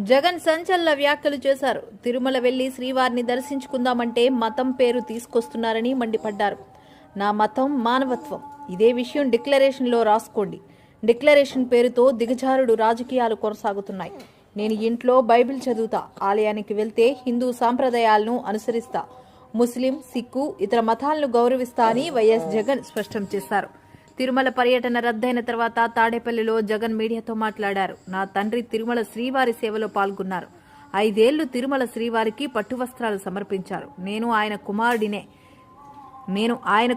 జగన్ సంచలన వ్యాఖ్యలు చేశారు. తిరుమల వెళ్లి శ్రీవారిని దర్శించుకుందామంటే మతం పేరు తీసుకొస్తున్నారని మండిపడ్డారు. నా మతం మానవత్వం. ఇదే విషయం డిక్లరేషన్లో రాసుకోండి. డిక్లరేషన్ పేరుతో దిగజారుడు రాజకీయాలు కొనసాగుతున్నాయి. నేను ఇంట్లో బైబిల్ చదువుతా, ఆలయానికి వెళ్తే హిందూ సాంప్రదాయాలను అనుసరిస్తా, ముస్లిం, సిక్కు, ఇతర మతాలను గౌరవిస్తా అని వైఎస్ జగన్ స్పష్టం చేశారు. తిరుమల పర్యటన రద్దయిన తర్వాత తాడేపల్లిలో జగన్ మీడియాతో మాట్లాడారు. నా తండ్రి తిరుమల శ్రీవారి సేవలో పాల్గొన్నారు. 5 ఏళ్లు తిరుమల శ్రీవారికి పట్టు వస్త్రాలు సమర్పించారు. నేను ఆయన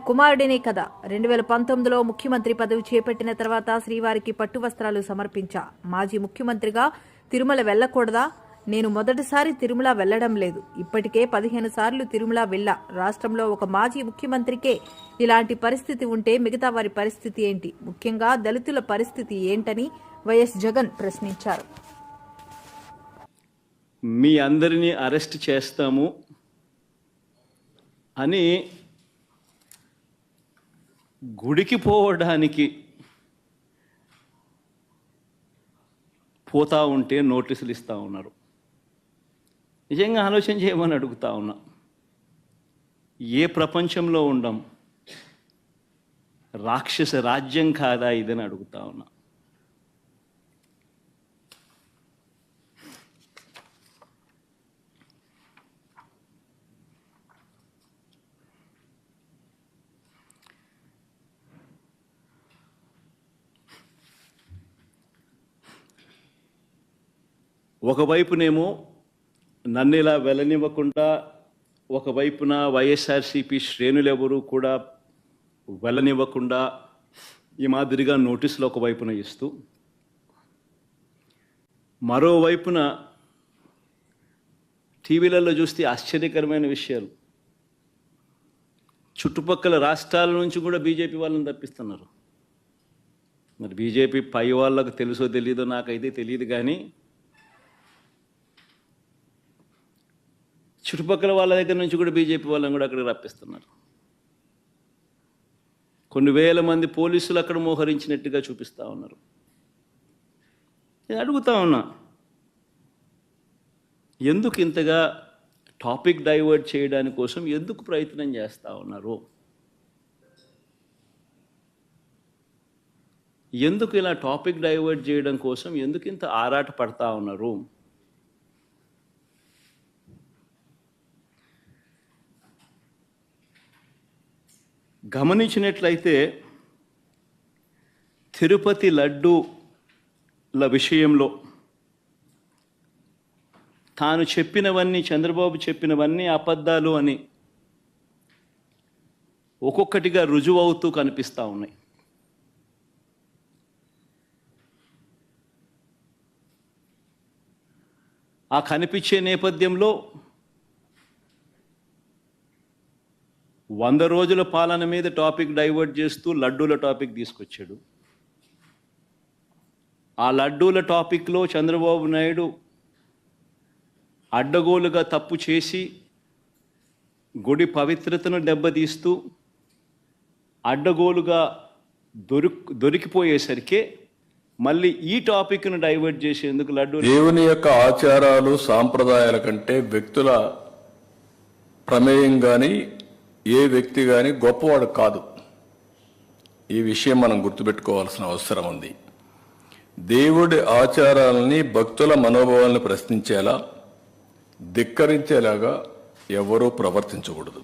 కుమారుడినే కదా. 2019లో ముఖ్యమంత్రి పదవి చేపట్టిన తర్వాత శ్రీవారికి పట్టు వస్త్రాలు సమర్పించా. మాజీ ముఖ్యమంత్రిగా తిరుమల వెళ్లకూడదా? నేను మొదటిసారి తిరుమల వెళ్లడం లేదు. ఇప్పటికే 15 సార్లు తిరుమల వెళ్లా. రాష్ట్రంలో ఒక మాజీ ముఖ్యమంత్రికే ఇలాంటి పరిస్థితి ఉంటే మిగతా వారి పరిస్థితి ఏంటి? ముఖ్యంగా దళితుల పరిస్థితి ఏంటని వైఎస్ జగన్ ప్రశ్నించారు. మీ అందరినీ అరెస్ట్ చేస్తాము అని గుడికి పోవడానికి పోతా ఉంటే నోటీసులు ఇస్తూ ఉన్నారు. నిజంగా ఆలోచన చేయమని అడుగుతా ఉన్నా. ఏ ప్రపంచంలో ఉండం? రాక్షస రాజ్యం కాదా ఇదని అడుగుతా ఉన్నా. ఒకవైపునేమో నన్ను ఇలా వెళ్ళనివ్వకుండా, ఒకవైపున వైఎస్ఆర్సీపీ శ్రేణులెవరూ కూడా వెళ్ళనివ్వకుండా ఈ మాదిరిగా నోటీసులు ఒకవైపున ఇస్తూ, మరోవైపున టీవీలలో చూస్తే ఆశ్చర్యకరమైన విషయాలు. చుట్టుపక్కల రాష్ట్రాల నుంచి కూడా బీజేపీ వాళ్ళని తప్పిస్తున్నారు. మరి బీజేపీ పై వాళ్ళకు తెలుసో తెలీదో నాకైతే తెలియదు, కానీ చుట్టుపక్కల వాళ్ళ దగ్గర నుంచి కూడా బీజేపీ వాళ్ళని కూడా అక్కడికి రప్పిస్తున్నారు. కొన్ని వేల మంది పోలీసులు అక్కడ మోహరించినట్టుగా చూపిస్తూ ఉన్నారు. నేను అడుగుతా ఉన్నా, ఎందుకు ఇంతగా టాపిక్ డైవర్ట్ చేయడానికి కోసం ఎందుకు ప్రయత్నం చేస్తూ ఉన్నారు? ఎందుకు ఇలా టాపిక్ డైవర్ట్ చేయడం కోసం ఎందుకు ఇంత ఆరాట పడతా ఉన్నారు? గమనించినట్లయితే తిరుపతి లడ్డూల విషయంలో తాను చెప్పినవన్నీ, చంద్రబాబు చెప్పినవన్నీ అబద్ధాలు అని ఒక్కొక్కటిగా రుజువవుతూ కనిపిస్తూ ఉన్నాయి. ఆ కనిపించే నేపథ్యంలో 100 రోజుల పాలన మీద టాపిక్ డైవర్ట్ చేస్తూ లడ్డూల టాపిక్ తీసుకొచ్చాడు. ఆ లడ్డూల టాపిక్లో చంద్రబాబు నాయుడు అడ్డగోలుగా తప్పు చేసి గుడి పవిత్రతను దెబ్బతీస్తూ అడ్డగోలుగా దొరికిపోయేసరికి మళ్ళీ ఈ టాపిక్ను డైవర్ట్ చేసేందుకు లడ్డూ దేవుని యొక్క ఆచారాలు సాంప్రదాయాల కంటే వ్యక్తుల ప్రమేయం కానీ ఏ వ్యక్తి కానీ గొప్పవాడు కాదు. ఈ విషయం మనం గుర్తుపెట్టుకోవాల్సిన అవసరం ఉంది. దేవుడి ఆచారాలని, భక్తుల మనోభావాలను ప్రశ్నించేలా, ధిక్కరించేలాగా ఎవరూ ప్రవర్తించకూడదు.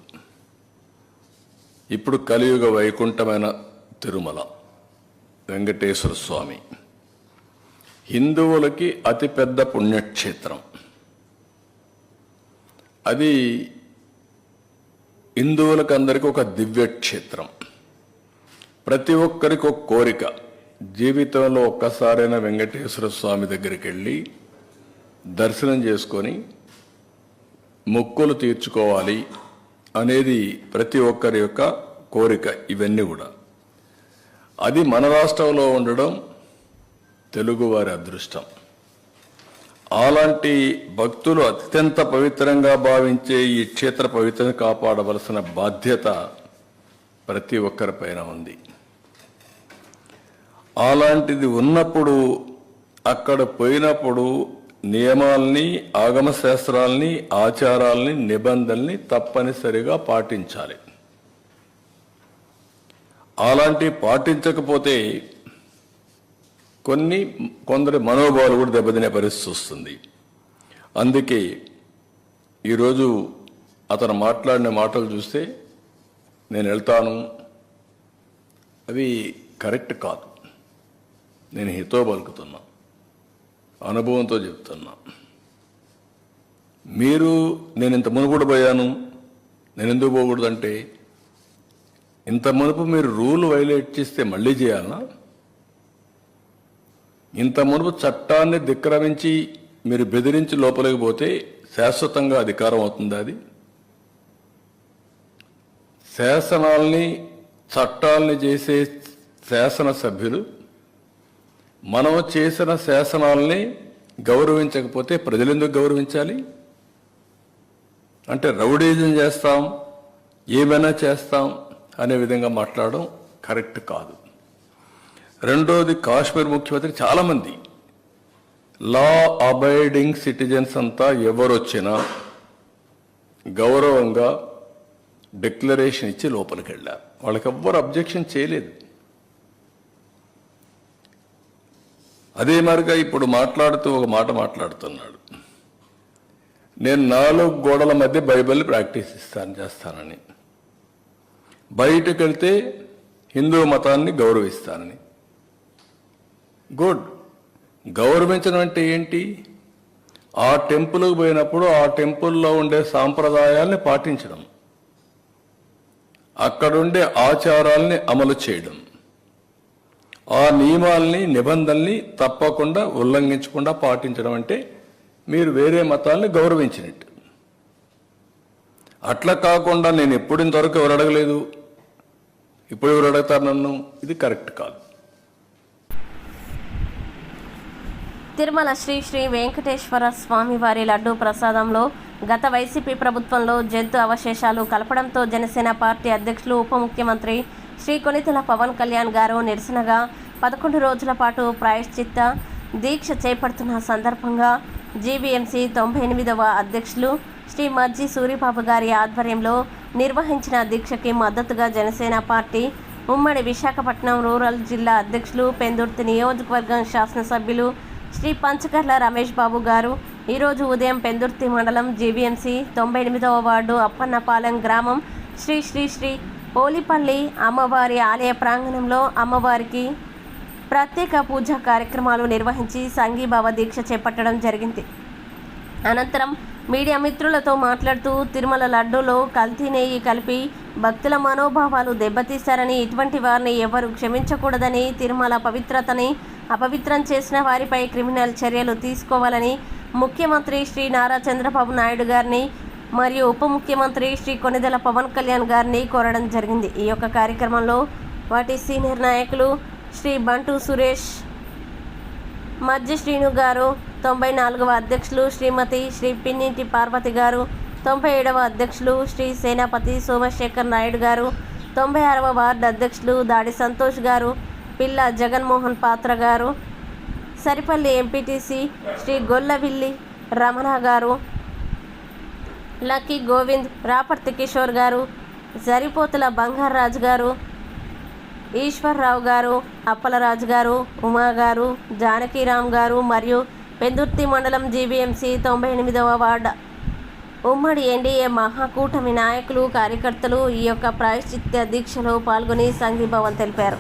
ఇప్పుడు కలియుగ వైకుంఠమైన తిరుమల వెంకటేశ్వర స్వామి హిందువులకి అతిపెద్ద పుణ్యక్షేత్రం. అది హిందువులకు అందరికీ ఒక దివ్యక్షేత్రం. ప్రతి ఒక్కరికి ఒక కోరిక, జీవితంలో ఒక్కసారైనా వెంకటేశ్వర స్వామి దగ్గరికి వెళ్ళి దర్శనం చేసుకొని మొక్కులు తీర్చుకోవాలి అనేది ప్రతి ఒక్కరి యొక్క కోరిక. ఇవన్నీ కూడా అది మన రాష్ట్రంలో ఉండడం తెలుగువారి అదృష్టం. అలాంటి భక్తులు అత్యంత పవిత్రంగా భావించే ఈ క్షేత్ర పవిత్రను కాపాడవలసిన బాధ్యత ప్రతి ఒక్కరిపైన ఉంది. అలాంటిది ఉన్నప్పుడు అక్కడ పోయినప్పుడు నియమాల్ని, ఆగమ శాస్త్రాల్ని, ఆచారాల్ని, నిబంధనల్ని తప్పనిసరిగా పాటించాలి. అలాంటి పాటించకపోతే కొందరి మనోభావాలు కూడా దెబ్బతినే పరిస్థితి వస్తుంది. అందుకే ఈరోజు అతను మాట్లాడిన మాటలు చూస్తే నేను వెళ్తాను, అవి కరెక్ట్ కాదు. నేను హితో పలుకుతున్నా, అనుభవంతో చెప్తున్నా. నేను ఇంత మునుగుడు పోయాను, నేను ఎందుకు పోకూడదంటే, ఇంత మునుపు మీరు రూల్ వైలేట్ చేస్తే మళ్ళీ చేయాలనా? ఇంత మునుపు చట్టాన్ని ధిక్కరించి మీరు బెదిరించి లోపలికి పోతే శాశ్వతంగా అధికారం అవుతుంది. అది శాసనాల్ని, చట్టాల్ని చేసే శాసనసభ్యులు మనం చేసిన శాసనాల్ని గౌరవించకపోతే ప్రజలు ఎందుకు గౌరవించాలి? అంటే రౌడీజం చేస్తాం, ఏమైనా చేస్తాం అనే విధంగా మాట్లాడడం కరెక్ట్ కాదు. రెండోది, కాశ్మీర్ ముఖ్యమంత్రి చాలామంది లా అబైడింగ్ సిటిజన్స్ అంతా ఎవరొచ్చినా గౌరవంగా డిక్లరేషన్ ఇచ్చి లోపలికి వెళ్ళారు. వాళ్ళకి ఎవ్వరు అబ్జెక్షన్ చేయలేదు. అదే మరిగా ఇప్పుడు మాట్లాడుతూ ఒక మాట మాట్లాడుతున్నాడు, నేను 4 గోడల మధ్య బైబిల్ ప్రాక్టీస్ చేస్తానని, బయటకు వెళ్తే హిందూ మతాన్ని గౌరవిస్తానని. గుడ్. గౌరవించడం అంటే ఏంటి? ఆ టెంపుల్కి పోయినప్పుడు ఆ టెంపుల్లో ఉండే సాంప్రదాయాల్ని పాటించడం, అక్కడుండే ఆచారాల్ని అమలు చేయడం, ఆ నియమాల్ని, నిబంధనల్ని తప్పకుండా ఉల్లంఘించకుండా పాటించడం అంటే మీరు వేరే మతాల్ని గౌరవించినట్టు. అట్లా కాకుండా నేను ఎప్పుడు ఇంతవరకు ఎవరు అడగలేదు, ఇప్పుడు ఎవరు అడుగుతారు నన్ను, ఇది కరెక్ట్ కాదు. తిరుమల శ్రీ శ్రీ వెంకటేశ్వర స్వామి వారి లడ్డూ ప్రసాదంలో గత వైసీపీ ప్రభుత్వంలో జంతు అవశేషాలు కలపడంతో జనసేన పార్టీ అధ్యక్షులు, ఉప ముఖ్యమంత్రి శ్రీ కొణిదెల పవన్ కళ్యాణ్ గారు నిరసనగా 11 రోజుల పాటు ప్రాయశ్చిత్త దీక్ష చేపడుతున్న సందర్భంగా జీవీఎంసీ 98వ అధ్యక్షులు శ్రీ మజ్జి సూరిబాబు గారి ఆధ్వర్యంలో నిర్వహించిన దీక్షకి మద్దతుగా జనసేన పార్టీ ఉమ్మడి విశాఖపట్నం రూరల్ జిల్లా అధ్యక్షులు, పెందుర్తి నియోజకవర్గం శాసనసభ్యులు శ్రీ పంచకర్ల రమేష్ బాబు గారు ఈరోజు ఉదయం పెందుర్తి మండలం జీవీఎంసీ 98వ వార్డు అప్పన్నపాలెం గ్రామం శ్రీ శ్రీ శ్రీ పోలిపల్లి అమ్మవారి ఆలయ ప్రాంగణంలో అమ్మవారికి ప్రత్యేక పూజా కార్యక్రమాలు నిర్వహించి సంఘీభావ దీక్ష చేపట్టడం జరిగింది. అనంతరం మీడియా మిత్రులతో మాట్లాడుతూ తిరుమల లడ్డూలో కల్తీ నెయ్యి కలిపి భక్తుల మనోభావాలు దెబ్బతీశారని, ఇటువంటి వారిని ఎవరు క్షమించకూడదని, తిరుమల పవిత్రతని అపవిత్రం చేసిన వారిపై క్రిమినల్ చర్యలు తీసుకోవాలని ముఖ్యమంత్రి శ్రీ నారా చంద్రబాబు నాయుడు గారిని మరియు ఉప ముఖ్యమంత్రి శ్రీ కొణిదెల పవన్ కళ్యాణ్ గారిని కోరడం జరిగింది. ఈ యొక్క కార్యక్రమంలో వాటి సీనియర్ నాయకులు శ్రీ బంటు సురేష్, మజ్జి శ్రీను గారు, 94వ అధ్యక్షులు శ్రీమతి శ్రీ పిన్నింటి పార్వతి గారు, 97వ అధ్యక్షులు శ్రీ సేనాపతి సోమశేఖర్ నాయుడు గారు, 96వ వార్డు అధ్యక్షులు దాడి సంతోష్ గారు, పిల్ల జగన్మోహన్ పాత్ర గారు, సరిపల్లి ఎంపీటీసీ శ్రీ గొల్లవిల్లి రమణ గారు, లక్కీ గోవింద్, రాపర్తి కిషోర్ గారు, జరిపోతుల బంగారాజు గారు, ఈశ్వర్రావు గారు, అప్పలరాజు గారు, ఉమా గారు, జానకీరామ్ గారు మరియు పెందుర్తి మండలం జీవీఎంసీ 98వ వార్డు ఉమ్మడి ఎన్డీఏ మహాకూటమి నాయకులు, కార్యకర్తలు ఈ యొక్క ప్రాయశ్చిత్త దీక్షలో పాల్గొని సంఘీభావం తెలిపారు.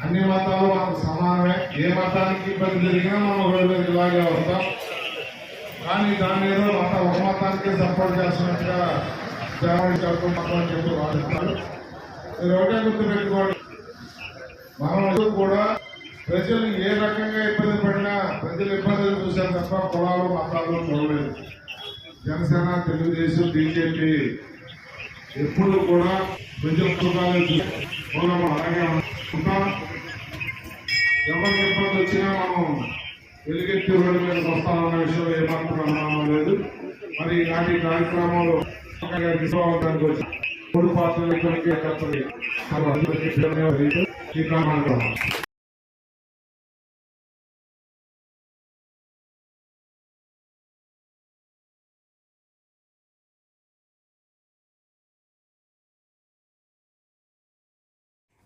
అన్ని మతాలు మనకు సమానమే. ఏ మతానికి ఇబ్బంది జరిగినా మనం రోడ్డు మీదకి ఇలాగే వస్తాం. కానీ దాన్ని ఏదో ఒక మతానికి సపోర్ట్ చేస్తున్నట్టుగా మతం అని చెప్పి వాడుతున్నారు. మీరు ఒకటే గుర్తుపెట్టుకోండి, మనం కూడా ప్రజలు ఏ రకంగా ఇబ్బంది పడినా ప్రజలు ఇబ్బందులు చూసారు తప్ప కులాలు మతాలు చూడలేదు. జనసేన, తెలుగుదేశం, బీజేపీ ఎప్పుడు కూడా ప్రజల కులాలు అలాగే ఉంటాం. ఎవరికి ఇబ్బంది వచ్చినా మనం వెలుగెత్తి రోడ్డు మీదకి వస్తామన్న విషయంలో ఏమాత్రం అనుమానం లేదు. మరి ఇలాంటి కార్యక్రమంలో తీసుకోవడానికి వచ్చి 3 పార్టీలు ఈ కారణంగా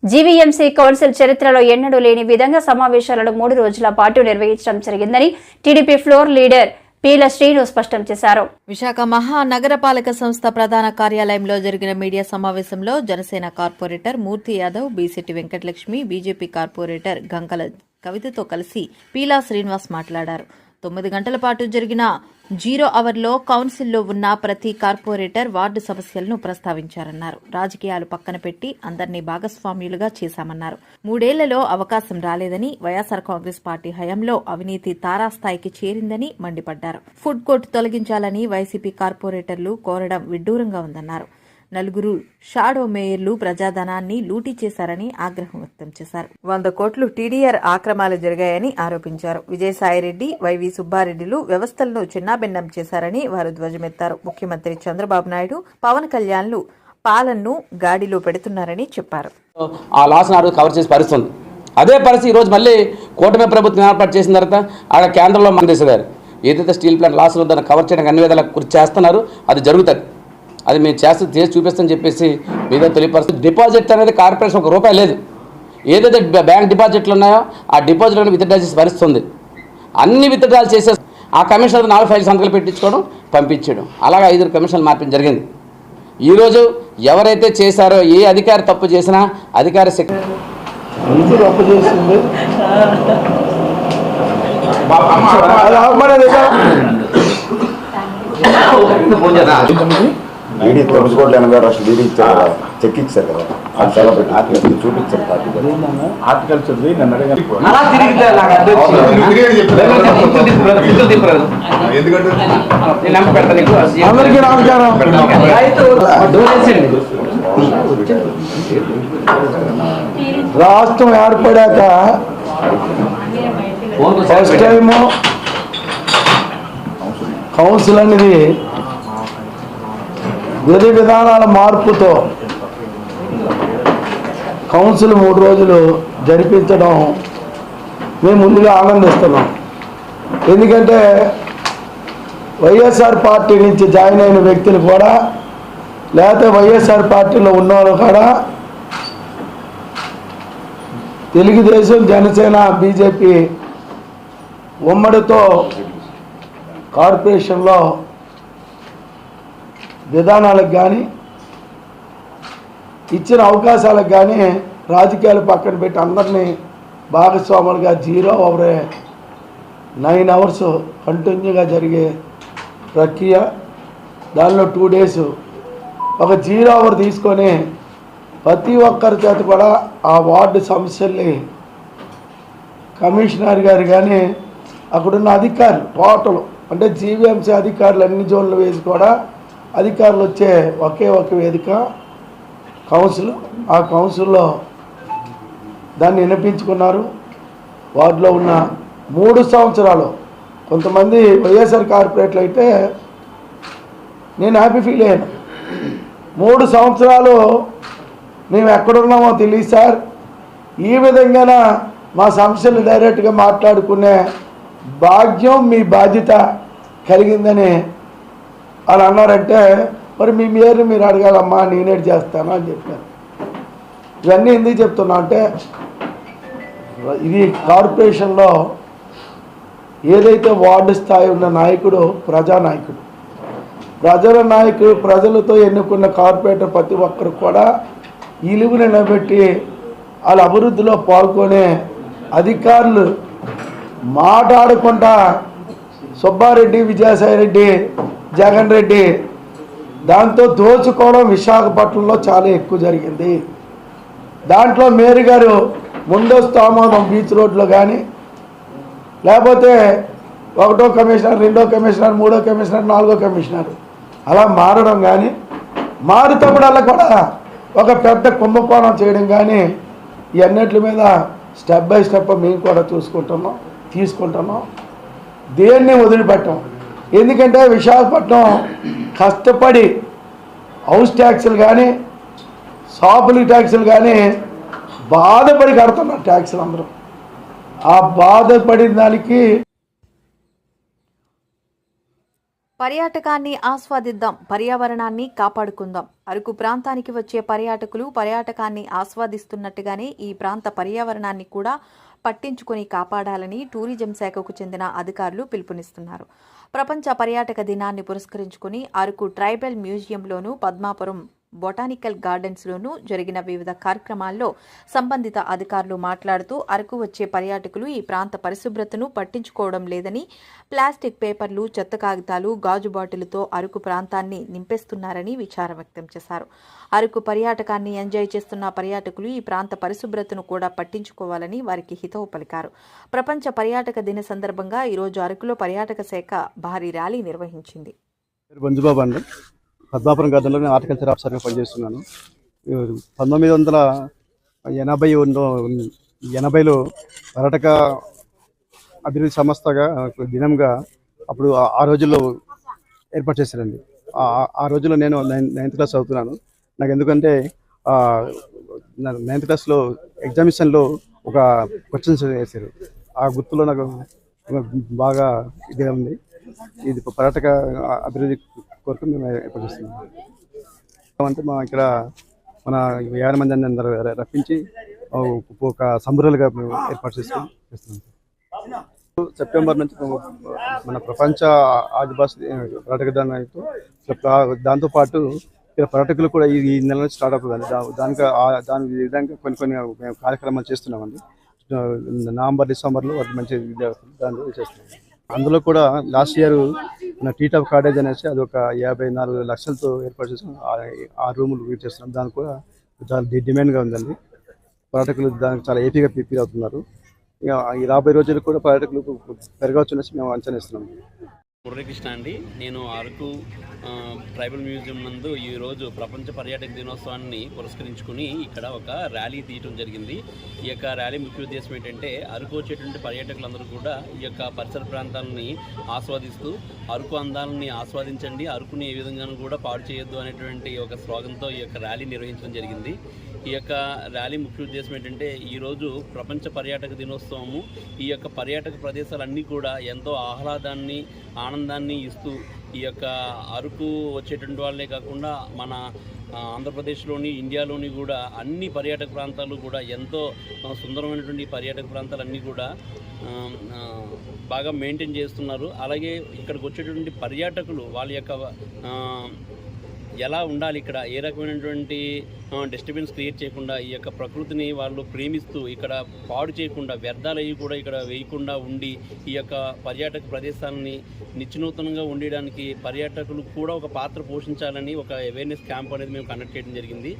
జీవీఎంసీ కౌన్సిల్ చరిత్రలో ఎన్నడూ లేని విధంగా సమావేశాలను 3 రోజుల పాటు నిర్వహించడం జరిగిందని టీడీపీ ఫ్లోర్ లీడర్ పీల శ్రీను స్పష్టం చేశారు. విశాఖ మహానగరపాలక సంస్థ ప్రధాన కార్యాలయంలో జరిగిన మీడియా సమావేశంలో జనసేన కార్పొరేటర్ మూర్తి యాదవ్, బీసెట్టి వెంకటలక్ష్మి, బీజేపీ కార్పొరేటర్ గంకల కవితతో కలిసి పీలా శ్రీనివాస్ మాట్లాడారు. 9 గంటల పాటు జరిగిన 0 అవర్లో కౌన్సిల్లో ఉన్న ప్రతి కార్పొరేటర్ వార్డు సమస్యలను ప్రస్తావించారన్నారు. రాజకీయాలు పక్కన పెట్టి అందరినీ భాగస్వామ్యులుగా చేశామన్నారు. 3 ఏళ్లలో అవకాశం రాలేదని, వైఎస్సార్ కాంగ్రెస్ పార్టీ హయాంలో అవినీతి తారాస్థాయికి చేరిందని మండిపడ్డారు. ఫుడ్ కోర్టు తొలగించాలని వైసీపీ కార్పొరేటర్లు కోరడం విడ్డూరంగా ఉందన్నారు. 4 షాడో మేయర్లు ప్రజాధనాన్ని లూటీ చేశారని ఆగ్రహం వ్యక్తం చేశారు. 100 కోట్లు టీడీఆర్ ఆక్రమాలు జరిగాయని ఆరోపించారు. విజయసాయిరెడ్డి, వైవి సుబ్బారెడ్డిలు వ్యవస్థలను చిన్నాభిన్నం చేశారని వారు ధ్వజమెత్తారు. ముఖ్యమంత్రి చంద్రబాబు నాయుడు, పవన్ కళ్యాణ్లు పాలనను గాడిలో పెడుతున్నారని చెప్పారు. ఆ లాస్ కవర్ చేసి పరిస్థితుంది. అదే పరిస్థితి ఈరోజు మళ్ళీ కూటమి ప్రభుత్వం ఏర్పాటు చేసిన తర్వాత ఆడ కేంద్రంలో మందేశారు. ఏదైతే స్టీల్ ప్లాంట్ లాస్ ఉందో దాన్ని కవర్ చేయడానికి అన్ని విధాలకు కృషి చేస్తున్నారు. అది జరుగుతుంది. అది మేము చేసి చూపిస్తామని చెప్పేసి మీద తెలియపరుస్తుంది. డిపాజిట్ అనేది కార్పొరేషన్ ₹1 లేదు. ఏదైతే బ్యాంక్ డిపాజిట్లు ఉన్నాయో ఆ డిపాజిట్లను విత్డ్రా చేసి భరిస్తుంది. అన్ని విత్డ్రాలు చేసే ఆ కమిషనర్ 4 ఫైల్ సంతకాలు పెట్టించుకోవడం, పంపించడం, అలాగే 5 కమిషన్లు మార్చడం జరిగింది. ఈరోజు ఎవరైతే చేశారో, ఏ అధికారి తప్పు చేసినా అధికారి తప్పు చేసింది డీడీ 9,80,00,000 డీడీ ఇచ్చారు కదా, చెక్ ఇచ్చారు కదా, అది చాలా పెట్టి చూపించారు పార్టీ ఆర్టికల్ చదివి నన్ను అడగాలి. అందరికీ నమస్కారం. రాష్ట్రం ఏర్పడాక ఫస్ట్ టైము కౌన్సిల్ అనేది విధి విధానాల మార్పుతో కౌన్సిల్ 3 రోజులు జరిపించడం మేము ముందుగా ఆనందిస్తున్నాం. ఎందుకంటే వైఎస్ఆర్ పార్టీ నుంచి జాయిన్ అయిన వ్యక్తులు కూడా, లేకపోతే వైఎస్ఆర్ పార్టీలో ఉన్నవాళ్ళు కూడా, తెలుగుదేశం, జనసేన, బీజేపీ ఉమ్మడితో కార్పొరేషన్లో విధానాలకు కానీ ఇచ్చిన అవకాశాలకు కానీ రాజకీయాలు పక్కన పెట్టి అందరినీ భాగస్వాములుగా 0 ఓవర్ 9 అవర్స్ కంటిన్యూగా జరిగే ప్రక్రియ. దానిలో 2 డేస్ ఒక 0 అవర్ తీసుకొని ప్రతి ఒక్కరి చేత కూడా ఆ వార్డు సమస్యల్ని కమిషనర్ గారు కానీ అక్కడున్న అధికారులు టోటల్ అంటే జీవీఎంసీ అధికారులు అన్ని జోన్లు వేసి కూడా అధికారులు వచ్చే ఒకే ఒక వేదిక కౌన్సిల్. ఆ కౌన్సిల్లో దాన్ని వినిపించుకున్నారు. వార్డులో ఉన్న 3 సంవత్సరాలు కొంతమంది వైఎస్ఆర్ కార్పొరేట్లు అయితే నేను హ్యాపీ ఫీల్ అయ్యాను. 3 సంవత్సరాలు మేము ఎక్కడున్నామో తెలియదు సార్, ఈ విధంగా మా సమస్యలు డైరెక్ట్గా మాట్లాడుకునే భాగ్యం మీ బాధ్యత కలిగిందని వాళ్ళు అన్నారంటే, మరి మీ మేయర్ని మీరు అడగాలమ్మా, నేనేటి చేస్తాను అని చెప్పాను. ఇవన్నీ ఎందుకు చెప్తున్నా అంటే, ఇది కార్పొరేషన్లో ఏదైతే వార్డు స్థాయి ఉన్న నాయకుడు ప్రజానాయకుడు, ప్రజలతో ఎన్నుకున్న కార్పొరేటర్ ప్రతి ఒక్కరు కూడా ఇలువ నిలబెట్టి వాళ్ళ అభివృద్ధిలో పాల్గొనే అధికారులు మాట్లాడకుండా సుబ్బారెడ్డి, విజయసాయిరెడ్డి, జగన్ రెడ్డి దాంతో దోచుకోవడం విశాఖపట్నంలో చాలా ఎక్కువ జరిగింది. దాంట్లో మేయర్ గారు ముందస్తు ఆమోదం బీచ్ రోడ్లో కానీ, లేకపోతే 1వ కమిషనర్, 2వ కమిషనర్, 3వ కమిషనర్, 4వ కమిషనర్ అలా మారడం కానీ, మారుతప్పుడల్లా కూడా ఒక పెద్ద కుంభకోణం చేయడం కానీ, ఇవన్నిటి మీద స్టెప్ బై స్టెప్ మేము కూడా తీసుకుంటున్నాం. దేన్ని వదిలిపెట్టాం. ఎందుకంటే విశాఖపట్నం కష్టపడి హౌస్ ట్యాక్సులు కానీ, షాపుల ట్యాక్సులు కానీ బాధపడి కడుతున్నారు ట్యాక్సులు అందరూ. ఆ బాధపడిన దానికి పర్యాటకాన్ని ఆస్వాదిద్దాం, పర్యావరణాన్ని కాపాడుకుందాం. అరకు ప్రాంతానికి వచ్చే పర్యాటకులు పర్యాటకాన్ని ఆస్వాదిస్తున్నట్టుగానే ఈ ప్రాంత పర్యావరణాన్ని కూడా పట్టించుకొని కాపాడాలని టూరిజం శాఖకు చెందిన అధికారులు పిలుపునిస్తున్నారు. ప్రపంచ పర్యాటక దినాన్ని పురస్కరించుకుని అరకు ట్రైబల్ మ్యూజియంలోను, పద్మాపురం బొటానికల్ గార్డెన్స్లోనూ జరిగిన వివిధ కార్యక్రమాల్లో సంబంధిత అధికారులు మాట్లాడుతూ అరకు వచ్చే పర్యాటకులు ఈ ప్రాంత పరిశుభ్రతను పట్టించుకోవడం లేదని, ప్లాస్టిక్ పేపర్లు, చెత్త కాగితాలు, గాజు బాటిల్తో అరకు ప్రాంతాన్ని నింపేస్తున్నారని విచారం వ్యక్తం చేశారు. అరకు పర్యాటకాన్ని ఎంజాయ్ చేస్తున్న పర్యాటకులు ఈ ప్రాంత పరిశుభ్రతను కూడా పట్టించుకోవాలని వారికి హితవు పలికారు. ప్రపంచ పర్యాటక దిన సందర్భంగా ఈరోజు అరకులో పర్యాటక శాఖ భారీ ర్యాలీ నిర్వహించింది. బంజుబాబు అండి, పద్మాపురం గార్డెన్లో నేను హార్టికల్చర్ ఆఫీసర్గా పనిచేస్తున్నాను. 1980లో పర్యాటక అభివృద్ధి సంస్థగా దినంగా అప్పుడు ఆ రోజుల్లో ఏర్పాటు చేశారండి. ఆ రోజుల్లో నేను 9th క్లాస్ చదువుతున్నాను. నాకు ఎందుకంటే 9th క్లాస్లో ఎగ్జామినేషన్లో ఒక క్వశ్చన్స్ వేశారు. ఆ గుర్తులో నాకు బాగా ఇదిగా ఉంది. ఇది పర్యాటక అభివృద్ధి కొరకు మేము ఏర్పాటు చేస్తున్నాం. అంటే మా ఇక్కడ మన 50 మంది అందరూ రప్పించి ఒక సంబరాలుగా మేము ఏర్పాటు చేస్తున్నాం. సెప్టెంబర్ నుంచి మన ప్రపంచ ఆదివాసీ పర్యాటక దినంతో దాంతోపాటు ఇక్కడ పర్యాటకులు కూడా ఈ నెల నుంచి స్టార్ట్ అవుతుందండి. దాని విధంగా కొన్ని మేము కార్యక్రమాలు చేస్తున్నామండి. నవంబర్, డిసెంబర్లో వాటి మంచి దానిలో చేస్తున్నాం. అందులో కూడా లాస్ట్ ఇయర్ మన టీటాప్ కాటేజ్ అనేసి అది ఒక 54 లక్షలతో ఏర్పాటు చేసాం. 6 రూములు యూజ్ చేస్తున్నాం. దానికి కూడా చాలా డిమాండ్గా ఉందండి. పర్యాటకులు దానికి చాలా ఏపీగా ఫీల్ అవుతున్నారు. ఇక ఈ రాబోయే రోజుల్లో కూడా పర్యాటకులు పెరగవచ్చు అనేసి మేము అంచనా ఇస్తున్నాం. మురళీకృష్ణ అండి, నేను అరకు ట్రైబల్ మ్యూజియం నందు ఈరోజు ప్రపంచ పర్యాటక దినోత్సవాన్ని పురస్కరించుకుని ఇక్కడ ఒక ర్యాలీ తీయడం జరిగింది. ఈ యొక్క ర్యాలీ ముఖ్య ఉద్దేశం ఏంటంటే అరకు వచ్చేటువంటి పర్యాటకులందరూ కూడా ఈ యొక్క పరిసర ప్రాంతాలని ఆస్వాదిస్తూ అరకు అందాలని ఆస్వాదించండి, అరకుని ఏ విధంగానూ కూడా పాడు చేయొద్దు అనేటువంటి ఒక స్లోగన్తో ఈ యొక్క ర్యాలీ నిర్వహించడం జరిగింది. ఈ యొక్క ర్యాలీ ముఖ్య ఉద్దేశం ఏంటంటే ఈరోజు ప్రపంచ పర్యాటక దినోత్సవము ఈ యొక్క పర్యాటక ప్రదేశాలన్నీ కూడా ఎంతో ఆహ్లాదాన్ని, ఆనందాన్ని ఇస్తూ ఈ యొక్క అరకు వచ్చేటువంటి వాళ్ళే కాకుండా మన ఆంధ్రప్రదేశ్లోని, ఇండియాలోని కూడా అన్ని పర్యాటక ప్రాంతాలు కూడా ఎంతో సుందరమైనటువంటి పర్యాటక ప్రాంతాలన్నీ కూడా బాగా మెయింటైన్ చేస్తున్నారు. అలాగే ఇక్కడికి వచ్చేటువంటి పర్యాటకులు వాళ్ళ యొక్క ఎలా ఉండాలి, ఇక్కడ ఏ రకమైనటువంటి డిస్టర్బెన్స్ క్రియేట్ చేయకుండా ఈ యొక్క ప్రకృతిని వాళ్ళు ప్రేమిస్తూ ఇక్కడ పాడు చేయకుండా, వ్యర్థాలు అవి కూడా ఇక్కడ వేయకుండా ఉండి ఈ యొక్క పర్యాటక ప్రదేశాలని నిత్యనూతనంగా ఉండడానికి పర్యాటకులు కూడా ఒక పాత్ర పోషించాలని ఒక అవేర్నెస్ క్యాంప్ అనేది మేము కండక్ట్ చేయడం జరిగింది.